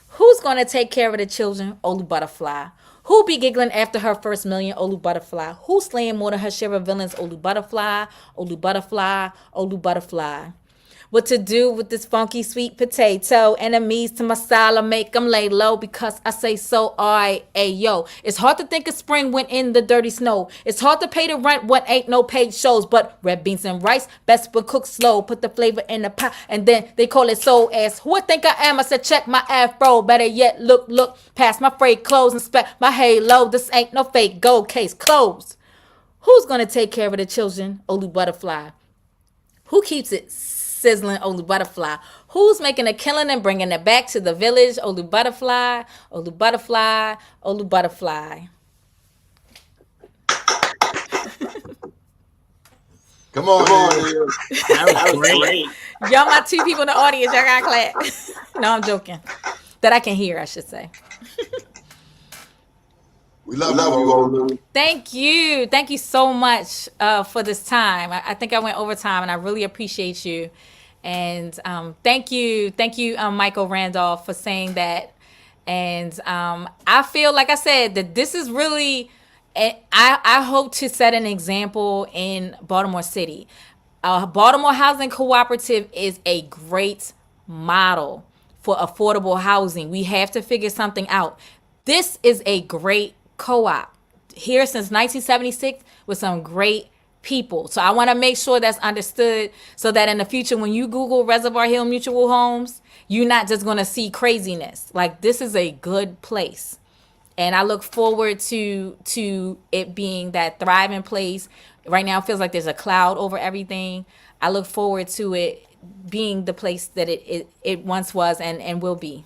Speaker 8: Who's gonna take care of the children? Olu Butterfly. Who be giggling after her first million? Olu Butterfly. Who slaying more than her share of villains? Olu Butterfly, Olu Butterfly, Olu Butterfly. What to do with this funky sweet potato? Enemies to my style, I make them lay low because I say so. Alright, ayo. It's hard to think of spring when in the dirty snow. It's hard to pay the rent when ain't no paid shows. But red beans and rice, best but cooked slow. Put the flavor in the pot and then they call it soul ass. Who I think I am? I said check my afro. Better yet, look past my frayed clothes. Inspect my halo. This ain't no fake gold case. Closed. Who's gonna take care of the children? Olu Butterfly. Who keeps it sizzling? Olu Butterfly. Who's making a killing and bringing it back to the village? Olu Butterfly, Olu Butterfly, Olu Butterfly.
Speaker 3: Come on.
Speaker 7: That was great.
Speaker 8: Y'all my two people in the audience. Y'all got clap. No, I'm joking. That I can hear, I should say.
Speaker 3: We love you, Olu.
Speaker 8: Thank you. Thank you so much for this time. I think I went overtime, and I really appreciate you. And thank you, Michael Randolph, for saying that. And I feel, like I said, that this is really, I hope to set an example in Baltimore City. Baltimore Housing Cooperative is a great model for affordable housing. We have to figure something out. This is a great co-op here since 1976 with some great people. So I want to make sure that's understood so that in the future, when you Google Reservoir Hill Mutual Homes, you're not just going to see craziness. Like, this is a good place. And I look forward to it being that thriving place. Right now, it feels like there's a cloud over everything. I look forward to it being the place that it once was and will be.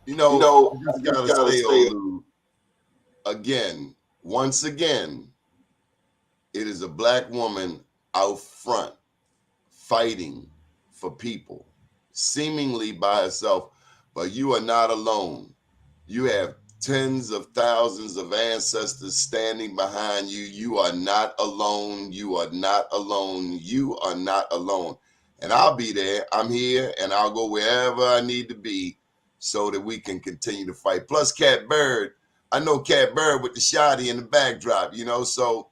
Speaker 3: You know, I just gotta say, Olu, once again, it is a Black woman out front fighting for people, seemingly by herself, but you are not alone. You have tens of thousands of ancestors standing behind you. You are not alone. You are not alone. You are not alone. And I'll be there. I'm here, and I'll go wherever I need to be so that we can continue to fight. Plus, Cat Bird, I know Cat Bird with the shotty in the backdrop, so.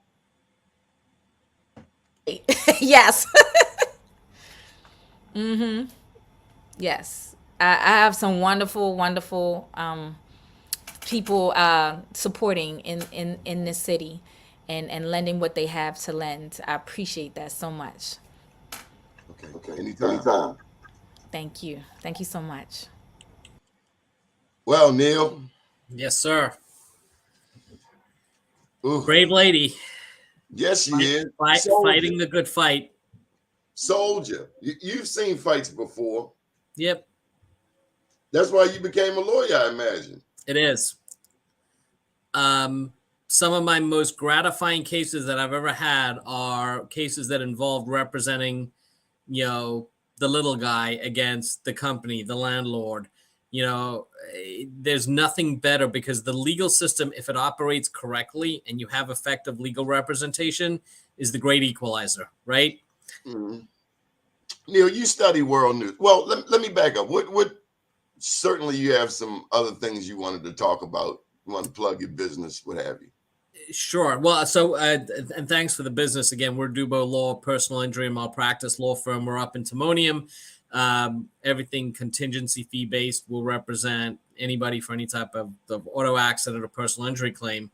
Speaker 8: Yes. Yes. I have some wonderful people supporting in this city and lending what they have to lend. I appreciate that so much.
Speaker 3: Okay. Anytime.
Speaker 8: Thank you so much.
Speaker 3: Well, Neil.
Speaker 7: Yes, sir.
Speaker 3: Ooh.
Speaker 7: Brave lady.
Speaker 3: Yes, she is.
Speaker 7: Fighting the good fight.
Speaker 3: Soldier. You've seen fights before.
Speaker 7: Yep.
Speaker 3: That's why you became a lawyer, I imagine.
Speaker 7: It is. Some of my most gratifying cases that I've ever had are cases that involved representing the little guy against the company, the landlord. There's nothing better, because the legal system, if it operates correctly and you have effective legal representation, is the great equalizer, right?
Speaker 3: Mm-hmm. Neil, you study world news. Well, let me back up. What certainly you have some other things you wanted to talk about. You want to plug your business, what have you.
Speaker 7: Sure. Well, so, and thanks for the business. Again, we're Dubo Law, personal injury and malpractice law firm. We're up in Timonium. Everything contingency fee based. Will represent anybody for any type of auto accident or personal injury claim.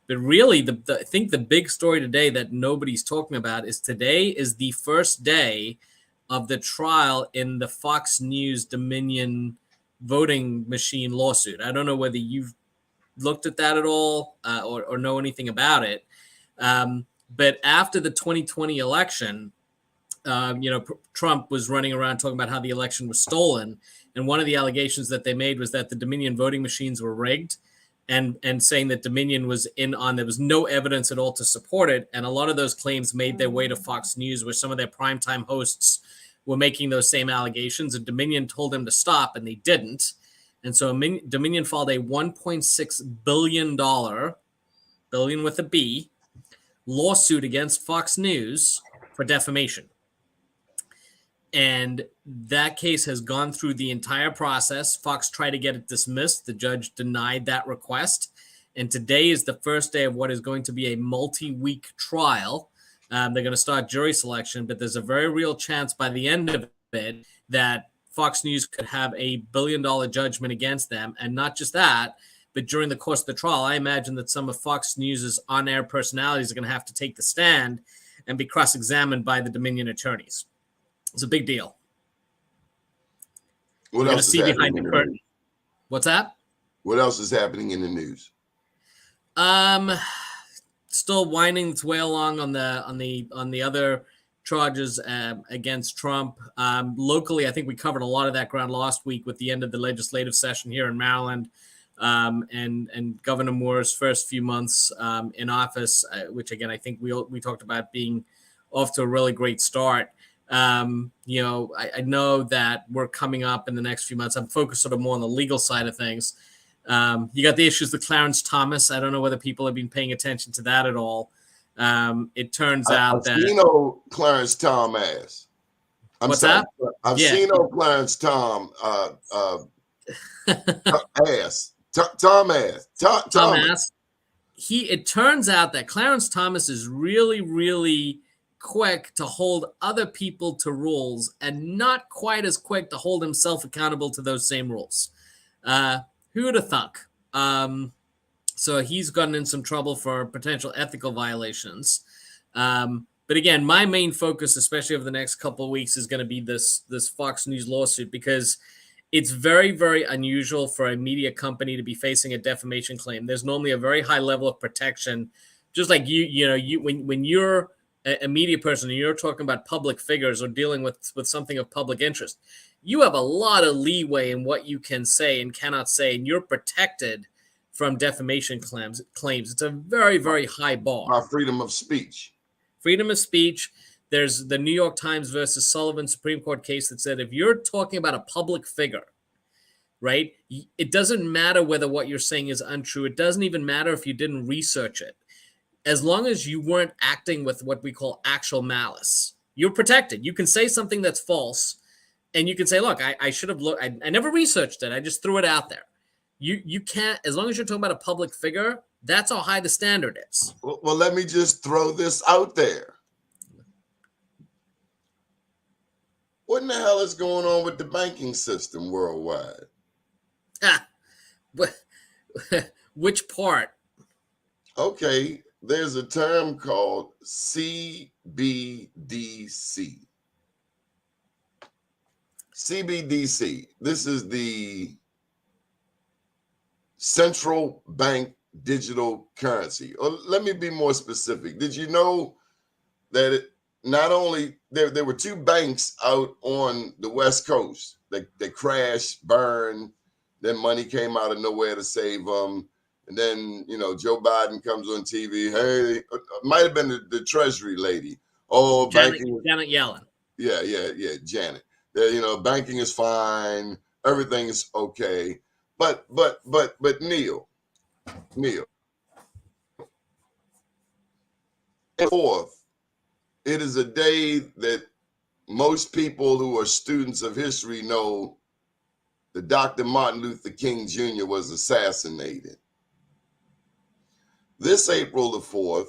Speaker 7: But really, I think the big story today that nobody's talking about is today is the first day of the trial in the Fox News Dominion voting machine lawsuit. I don't know whether you've looked at that at all or know anything about it. But after the 2020 election, Trump was running around talking about how the election was stolen. And one of the allegations that they made was that the Dominion voting machines were rigged, and saying that Dominion was there was no evidence at all to support it. And a lot of those claims made their way to Fox News, where some of their primetime hosts were making those same allegations, and Dominion told them to stop, and they didn't. And so Dominion filed a $1.6 billion, billion with a B, lawsuit against Fox News for defamation. And that case has gone through the entire process. Fox tried to get it dismissed. The judge denied that request. And today is the first day of what is going to be a multi-week trial. They're going to start jury selection, but there's a very real chance by the end of it that Fox News could have a $1 billion judgment against them. And not just that, but during the course of the trial, I imagine that some of Fox News's on-air personalities are going to have to take the stand and be cross-examined by the Dominion attorneys. It's a big deal.
Speaker 3: What else is happening in the news?
Speaker 7: What's that?
Speaker 3: What else is happening in the news?
Speaker 7: Still winding its way along on the other charges against Trump. Locally, I think we covered a lot of that ground last week with the end of the legislative session here in Maryland, and Governor Moore's first few months in office, which again I think we talked about being off to a really great start. I know that we're coming up in the next few months. I'm focused sort of more on the legal side of things. You got the issues with Clarence Thomas. I don't know whether people have been paying attention to that at all. It turns out that
Speaker 3: seen old Clarence Tom ass.
Speaker 7: What's that?
Speaker 3: I've seen old Clarence Tom ass. Tom ass. Tom
Speaker 7: ass. It turns out that Clarence Thomas is really, really quick to hold other people to rules and not quite as quick to hold himself accountable to those same rules. Who would have thunk? So he's gotten in some trouble for potential ethical violations. But again, my main focus, especially over the next couple of weeks, is going to be this Fox News lawsuit, because it's very, very unusual for a media company to be facing a defamation claim. There's normally a very high level of protection. Just like when you're a media person and you're talking about public figures or dealing with something of public interest, you have a lot of leeway in what you can say and cannot say, and you're protected from defamation claims. It's a very, very high bar.
Speaker 3: Freedom of speech.
Speaker 7: Freedom of speech. There's the New York Times versus Sullivan Supreme Court case that said if you're talking about a public figure, right, it doesn't matter whether what you're saying is untrue. It doesn't even matter if you didn't research it. As long as you weren't acting with what we call actual malice, you're protected. You can say something that's false, and you can say, look, I should have looked. I never researched it. I just threw it out there. You can't, as long as you're talking about a public figure, that's how high the standard is.
Speaker 3: Well, let me just throw this out there. What in the hell is going on with the banking system worldwide?
Speaker 7: Which part?
Speaker 3: Okay, there's a term called CBDC. CBDC. This is the central bank digital currency. Or let me be more specific. Did you know that not only there were two banks out on the West Coast that crashed, burned, then money came out of nowhere to save them. And then, Joe Biden comes on TV. Hey, it might have been the Treasury lady. Oh,
Speaker 7: Janet Yellen.
Speaker 3: Janet. Banking is fine. Everything is okay. But Neil, fourth, it is a day that most people who are students of history know that Dr. Martin Luther King Jr. was assassinated. This April the 4th,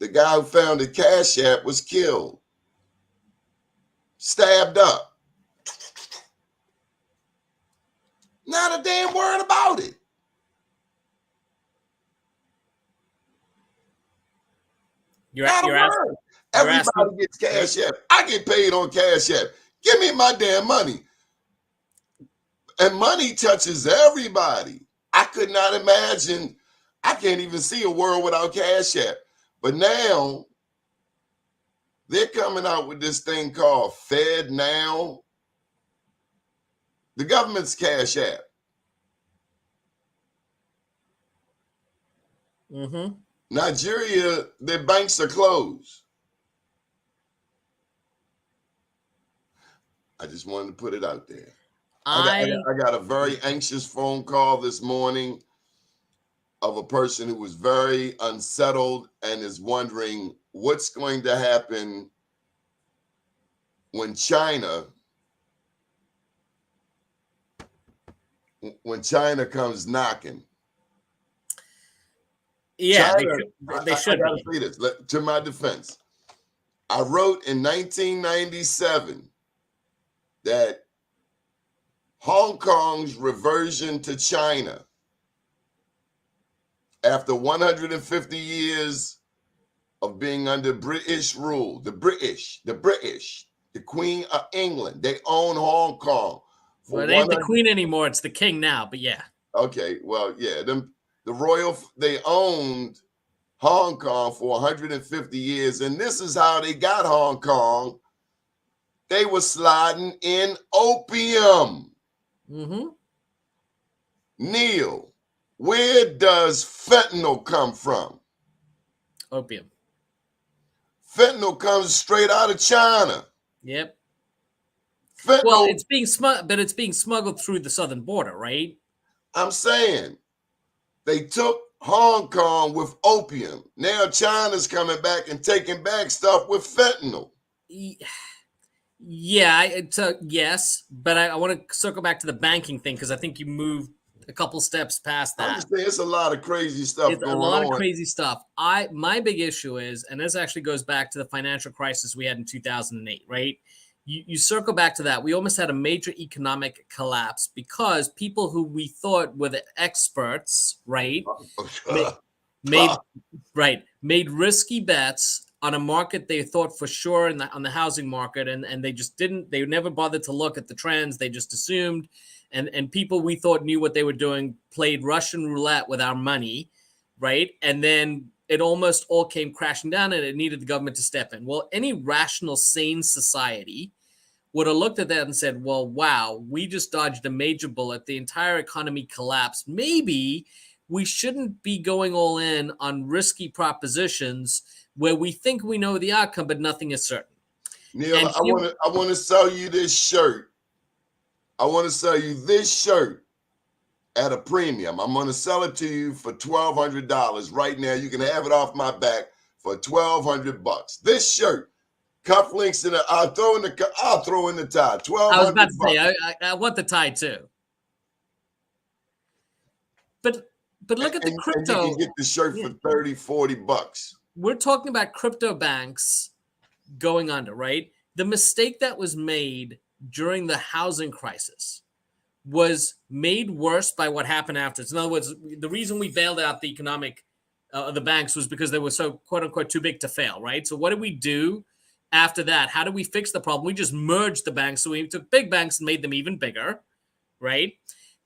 Speaker 3: the guy who founded Cash App was killed, stabbed up. Not a damn word about it. Everybody gets Cash App. I get paid on Cash App. Give me my damn money. And money touches everybody. I could not imagine. I can't even see a world without Cash App. But now they're coming out with this thing called Fed Now. The government's Cash App.
Speaker 7: Mm-hmm.
Speaker 3: Nigeria, their banks are closed. I just wanted to put it out there. I got a very anxious phone call this morning of a person who was very unsettled and is wondering what's going to happen when China comes knocking.
Speaker 7: Yeah,
Speaker 3: China,
Speaker 7: they should.
Speaker 3: I gotta say this to my defense. I wrote in 1997 that Hong Kong's reversion to China after 150 years of being under British rule, the British, the Queen of England, they own Hong Kong.
Speaker 7: Well, it ain't the Queen anymore, it's the King now, but yeah.
Speaker 3: Okay, well, yeah, they owned Hong Kong for 150 years, and this is how they got Hong Kong. They were sliding in opium.
Speaker 7: Mm-hmm.
Speaker 3: Neil, where does fentanyl come from?
Speaker 7: Opium.
Speaker 3: Fentanyl comes straight out of China.
Speaker 7: Yep.
Speaker 3: Fentanyl,
Speaker 7: well, it's being smuggled through the southern border, right?
Speaker 3: I'm saying they took Hong Kong with opium. Now China's coming back and taking back stuff with fentanyl.
Speaker 7: Yeah, yes, but I want to circle back to the banking thing because I think you moved a couple steps past that.
Speaker 3: I'm just saying, it's a lot of crazy stuff going on.
Speaker 7: A lot of crazy stuff. My big issue is, and this actually goes back to the financial crisis we had in 2008, right? You circle back to that. We almost had a major economic collapse because people who we thought were the experts, right, made risky bets on a market they thought for sure on the housing market, and they just didn't. They never bothered to look at the trends. They just assumed, and people we thought knew what they were doing played Russian roulette with our money, right? And then it almost all came crashing down, and it needed the government to step in. Well, any rational, sane society would have looked at that and said, well, wow, we just dodged a major bullet. The entire economy collapsed. Maybe we shouldn't be going all in on risky propositions where we think we know the outcome, but nothing is certain.
Speaker 3: Neil, I want to sell you this shirt. I want to sell you this shirt at a premium. I'm going to sell it to you for $1,200 right now. You can have it off my back for $1,200. This shirt, cufflinks in it. I'll throw in the tie. $1,200.
Speaker 7: I was about to say I want the tie too. But look at the crypto.
Speaker 3: And you can get the shirt for $30-$40.
Speaker 7: We're talking about crypto banks going under, right? The mistake that was made during the housing crisis was made worse by what happened after. In other words, the reason we bailed out the the banks was because they were so quote unquote too big to fail, right? So what did we do after that? How do we fix the problem? We just merged the banks. So we took big banks and made them even bigger, right?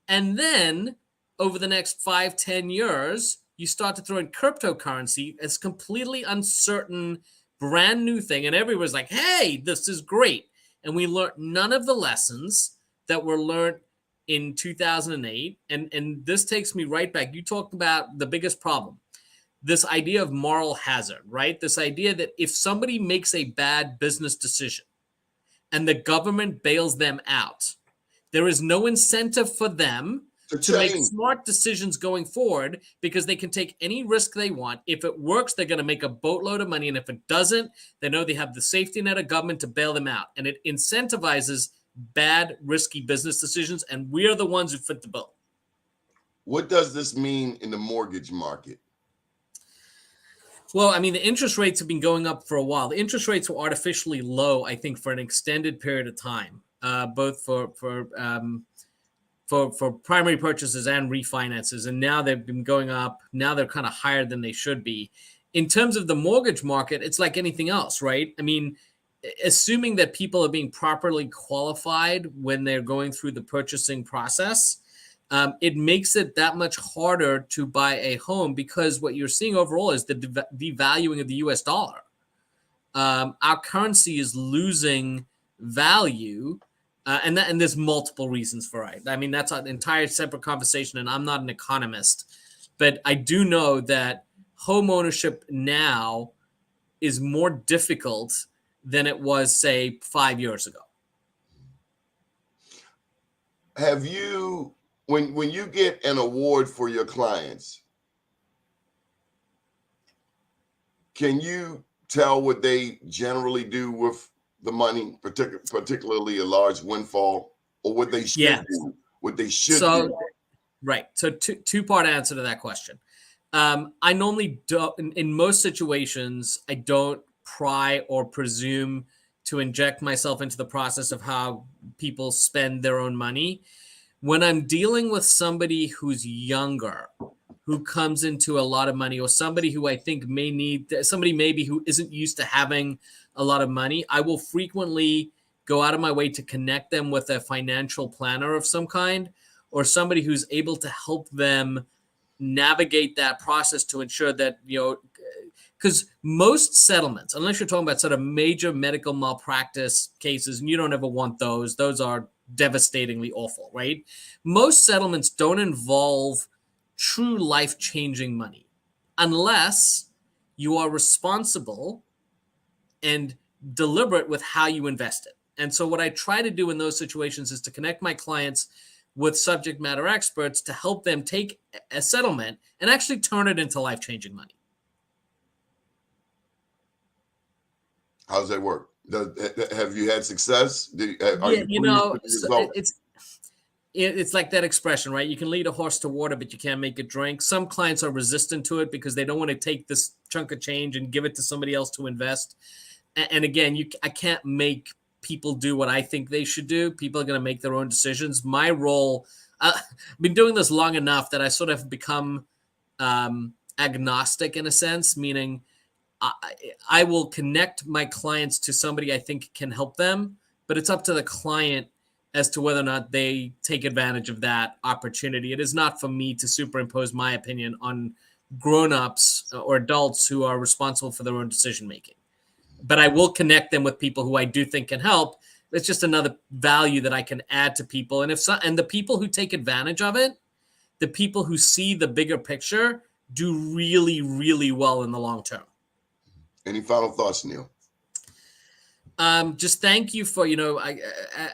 Speaker 7: And then over the next 5-10 years, you start to throw in cryptocurrency as completely uncertain, brand new thing. And everyone's like, hey, this is great. And we learned none of the lessons that were learned in 2008. And this takes me right back. You talked about the biggest problem. this idea of moral hazard, right? This idea that if somebody makes a bad business decision and the government bails them out, there is no incentive for them to make smart decisions going forward because they can take any risk they want. If it works, they're going to make a boatload of money. And if it doesn't, they know they have the safety net of government to bail them out. And it incentivizes bad, risky business decisions. And we're the ones who fit the bill.
Speaker 3: What does this mean in the mortgage market?
Speaker 7: Well, I mean, the interest rates have been going up for a while. The interest rates were artificially low, I think, for an extended period of time, both for primary purchases and refinances. And now they've been going up. Now they're kind of higher than they should be. In terms of the mortgage market, it's like anything else, right? I mean, assuming that people are being properly qualified when they're going through the purchasing process, it makes it that much harder to buy a home because what you're seeing overall is the devaluing of the US dollar. Our currency is losing value, and there's multiple reasons for it. I mean, that's an entire separate conversation, and I'm not an economist, but I do know that home ownership now is more difficult than it was, say, 5 years ago.
Speaker 3: Have you, when you get an award for your clients, can you tell what they generally do with the money, particularly a large windfall, or what they should do? What they should do?
Speaker 7: Right. So two-part answer to that question. I normally don't, in most situations, I don't pry or presume to inject myself into the process of how people spend their own money. When I'm dealing with somebody who's younger, who comes into a lot of money, or somebody who I think may need, somebody maybe who isn't used to having a lot of money, I will frequently go out of my way to connect them with a financial planner of some kind, or somebody who's able to help them navigate that process to ensure that, because most settlements, unless you're talking about sort of major medical malpractice cases, and you don't ever want those are devastatingly awful, right? Most settlements don't involve true life-changing money unless you are responsible and deliberate with how you invest it. And so what I try to do in those situations is to connect my clients with subject matter experts to help them take a settlement and actually turn it into life-changing money.
Speaker 3: How does that work? Have you had success?
Speaker 7: It's like that expression, right? You can lead a horse to water, but you can't make it drink. Some clients are resistant to it because they don't want to take this chunk of change and give it to somebody else to invest. And again, I can't make people do what I think they should do. People are going to make their own decisions. My role, I've been doing this long enough that I sort of become agnostic in a sense, meaning I will connect my clients to somebody I think can help them, but it's up to the client as to whether or not they take advantage of that opportunity. It is not for me to superimpose my opinion on grown-ups or adults who are responsible for their own decision-making. But I will connect them with people who I do think can help. It's just another value that I can add to people. And and the people who take advantage of it, the people who see the bigger picture, do really, really well in the long term.
Speaker 3: Any final thoughts, Neil?
Speaker 7: Just thank you for,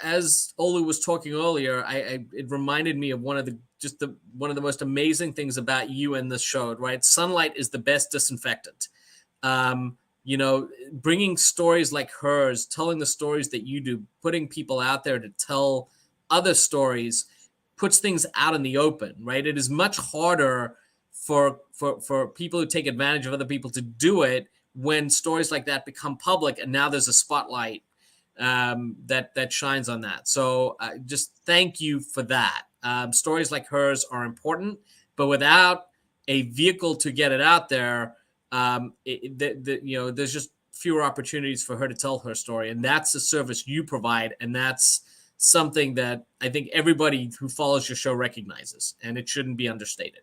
Speaker 7: as Olu was talking earlier, it reminded me of one of the most amazing things about you and this show, right? Sunlight is the best disinfectant. Bringing stories like hers, telling the stories that you do, putting people out there to tell other stories, puts things out in the open, right? It is much harder for people who take advantage of other people to do it when stories like that become public, and now there's a spotlight that shines on that. So just thank you for that. Stories like hers are important, but without a vehicle to get it out there, there's just fewer opportunities for her to tell her story. And that's the service you provide. And that's something that I think everybody who follows your show recognizes, and it shouldn't be understated.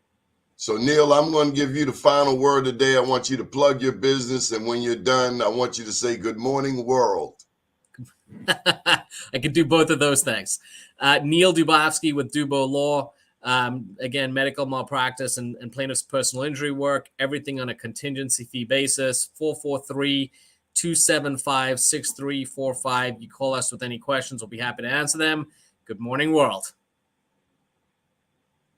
Speaker 3: So, Neil, I'm going to give you the final word today. I want you to plug your business. And when you're done, I want you to say, good morning, world.
Speaker 7: I could do both of those things. Neil Dubofsky with Dubo Law. Again, medical malpractice and plaintiff's personal injury work, everything on a contingency fee basis. 443-275-6345. You call us with any questions. We'll be happy to answer them. Good morning, world.